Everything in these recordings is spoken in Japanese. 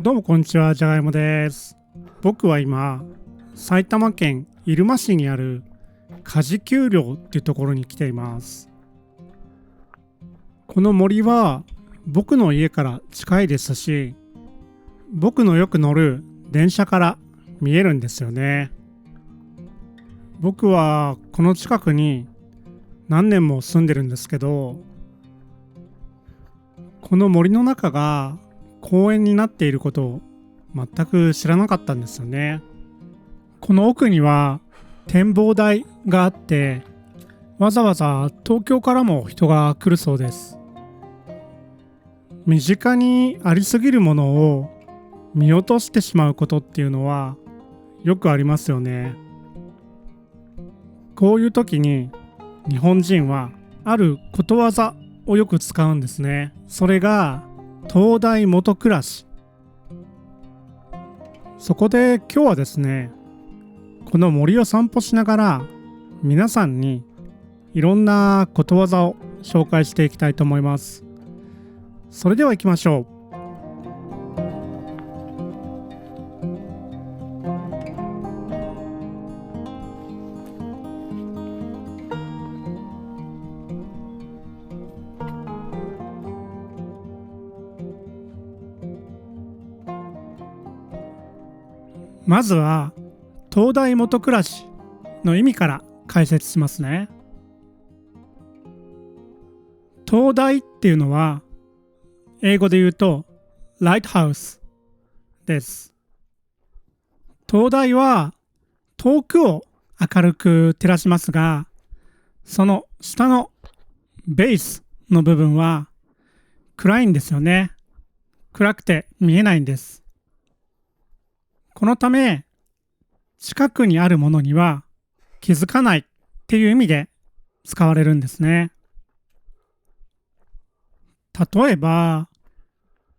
どうもこんにちは、じゃがいもです。僕は今、埼玉県入間市にある梶丘陵っていうところに来ています。この森は僕の家から近いですし、僕のよく乗る電車から見えるんですよね。僕はこの近くに何年も住んでるんですけど、この森の中が公園になっていることを全く知らなかったんですよね。この奥には展望台があって、わざわざ東京からも人が来るそうです。身近にありすぎるものを見落としてしまうことっていうのはよくありますよね。こういう時に日本人はあることわざをよく使うんですね。それが灯台下暮らし。そこで今日はですね、この森を散歩しながら皆さんにいろんなことわざを紹介していきたいと思います。それでは行きましょう。まずは灯台下暮らしの意味から解説しますね。灯台っていうのは英語で言うとライトハウスです。灯台は遠くを明るく照らしますが、その下のベースの部分は暗いんですよね。暗くて見えないんです。このため近くにあるものには気づかないっていう意味で使われるんですね。例えば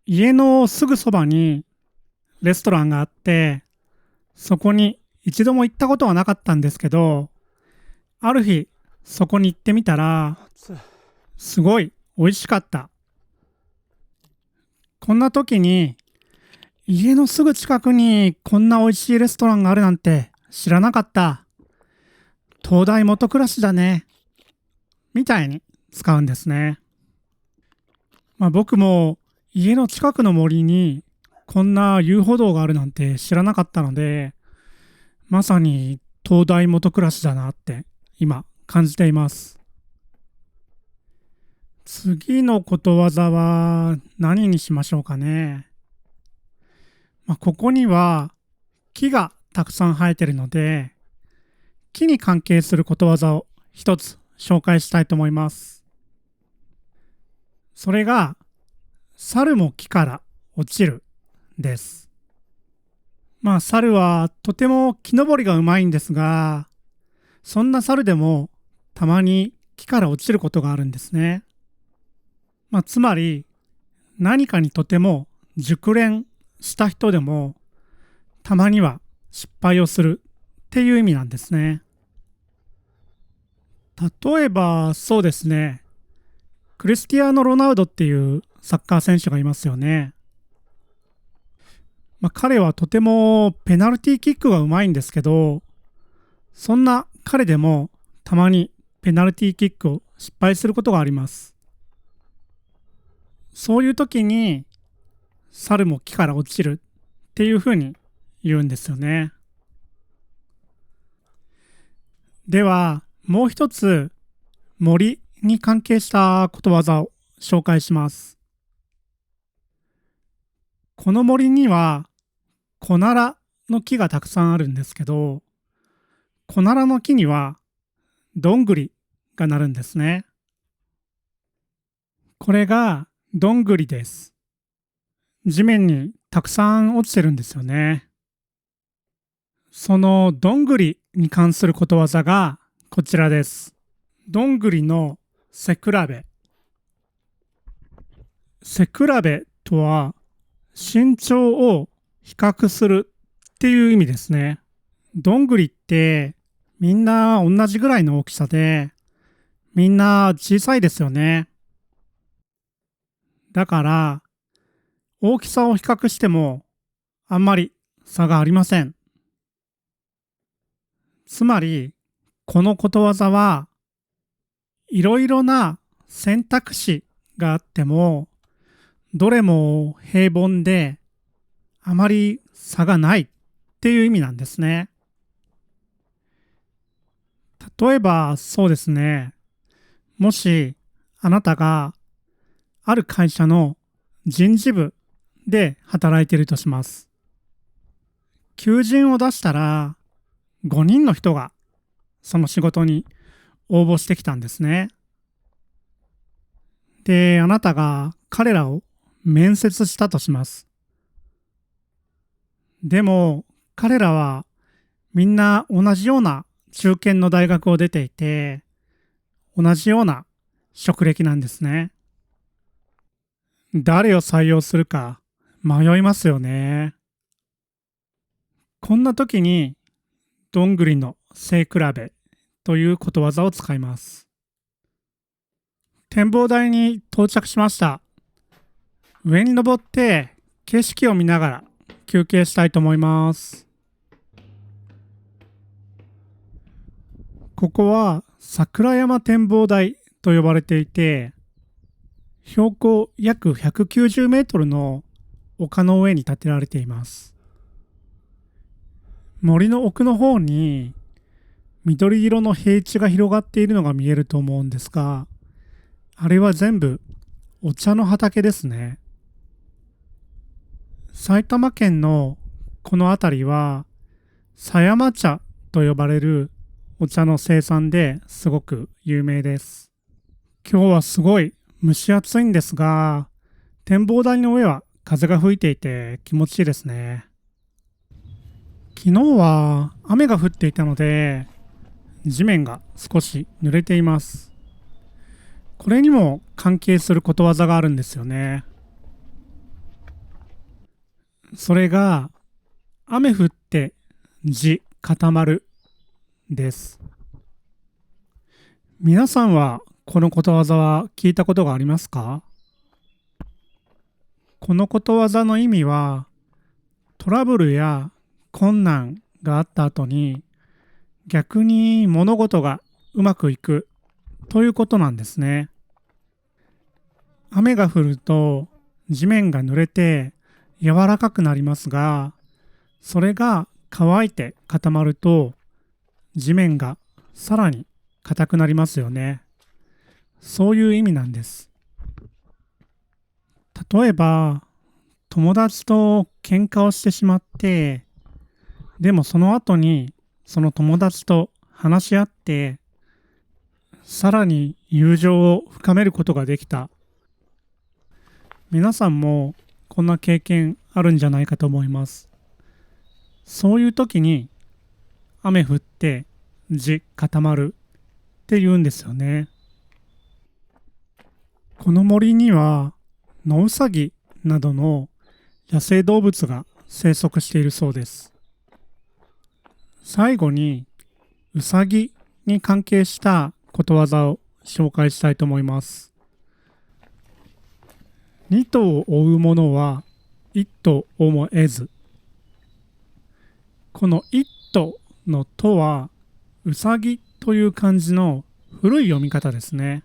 家のすぐそばにレストランがあって、そこに一度も行ったことはなかったんですけど、ある日そこに行ってみたらすごい美味しかった。こんな時に家のすぐ近くにこんな美味しいレストランがあるなんて知らなかった。灯台下暮らしだね。みたいに使うんですね。僕も家の近くの森にこんな遊歩道があるなんて知らなかったので、まさに灯台下暮らしだなって今感じています。次のことわざは何にしましょうかね。ここには木がたくさん生えているので、木に関係することわざを一つ紹介したいと思います。それが、猿も木から落ちるです。猿はとても木登りがうまいんですが、そんな猿でもたまに木から落ちることがあるんですね。つまり、何かにとても熟練した人でもたまには失敗をするっていう意味なんですね。例えばそうですね、クリスティアーノ・ロナウドっていうサッカー選手がいますよね。彼はとてもペナルティーキックがうまいんですけど、そんな彼でもたまにペナルティーキックを失敗することがあります。そういう時に猿も木から落ちるっていうふうに言うんですよね。ではもう一つ森に関係したことわざを紹介します。この森にはコナラの木がたくさんあるんですけど、コナラの木にはどんぐりがなるんですね。これがどんぐりです。地面にたくさん落ちてるんですよね。そのどんぐりに関することわざがこちらです。どんぐりの背比べ。背比べとは身長を比較するっていう意味ですね。どんぐりってみんな同じぐらいの大きさで、みんな小さいですよね。だから大きさを比較してもあんまり差がありません。つまり、このことわざはいろいろな選択肢があっても、どれも平凡であまり差がないっていう意味なんですね。例えばそうですね、もしあなたがある会社の人事部で働いているとします。求人を出したら5人の人がその仕事に応募してきたんですね。で、あなたが彼らを面接したとします。でも彼らはみんな同じような中堅の大学を出ていて、同じような職歴なんですね。誰を採用するか迷いますよね。こんな時にどんぐりの背比べということわざを使います。展望台に到着しました。上に登って景色を見ながら休憩したいと思います。ここは桜山展望台と呼ばれていて、標高約190メートルの丘の上に建てられています。森の奥の方に緑色の平地が広がっているのが見えると思うんですが、あれは全部お茶の畑ですね。埼玉県のこの辺りは狭山茶と呼ばれるお茶の生産ですごく有名です。今日はすごい蒸し暑いんですが、展望台の上は風が吹いていて気持ちいいですね。昨日は雨が降っていたので、地面が少し濡れています。これにも関係することわざがあるんですよね。それが、雨降って地固まるです。皆さんはこのことわざは聞いたことがありますか？このことわざの意味は、トラブルや困難があった後に逆に物事がうまくいくということなんですね。雨が降ると地面が濡れて柔らかくなりますが、それが乾いて固まると地面がさらに硬くなりますよね。そういう意味なんです。例えば友達と喧嘩をしてしまって、でもその後にその友達と話し合ってさらに友情を深めることができた。皆さんもこんな経験あるんじゃないかと思います。そういう時に雨降って地固まるって言うんですよね。この森には野ウサギなどの野生動物が生息しているそうです。最後にウサギに関係したことわざを紹介したいと思います。二頭を追う者は一頭をも得ず。この一頭のとはうさぎという漢字の古い読み方ですね。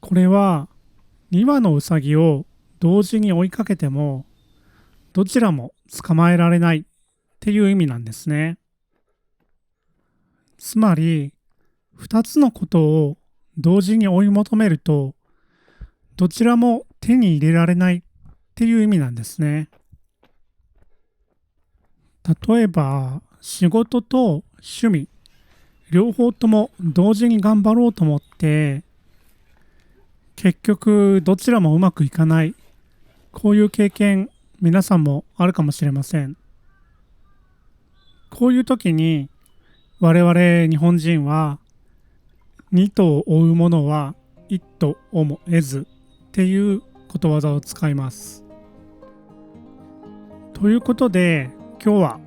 これは2羽のうさぎを同時に追いかけてもどちらも捕まえられないっていう意味なんですね。つまり2つのことを同時に追い求めるとどちらも手に入れられないっていう意味なんですね。例えば仕事と趣味両方とも同時に頑張ろうと思って結局どちらもうまくいかない、こういう経験皆さんもあるかもしれません。こういう時に我々日本人は二頭を追う者は一頭をも得ずっていうことわざを使います。ということで今日は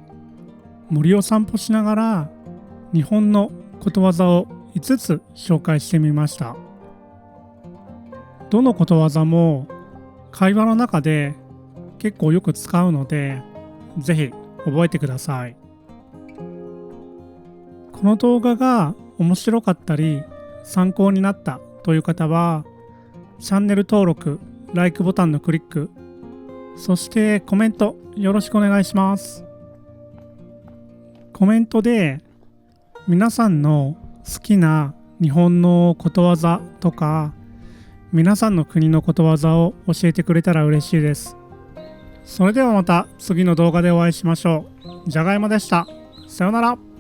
森を散歩しながら日本のことわざを5つ紹介してみました。どのことわざも会話の中で結構よく使うので、ぜひ覚えてください。この動画が面白かったり参考になったという方は、チャンネル登録、LIKE ボタンのクリック、そしてコメントよろしくお願いします。コメントで皆さんの好きな日本のことわざとか、皆さんの国のことわざを教えてくれたら嬉しいです。それではまた次の動画でお会いしましょう。じゃがいもでした。さようなら。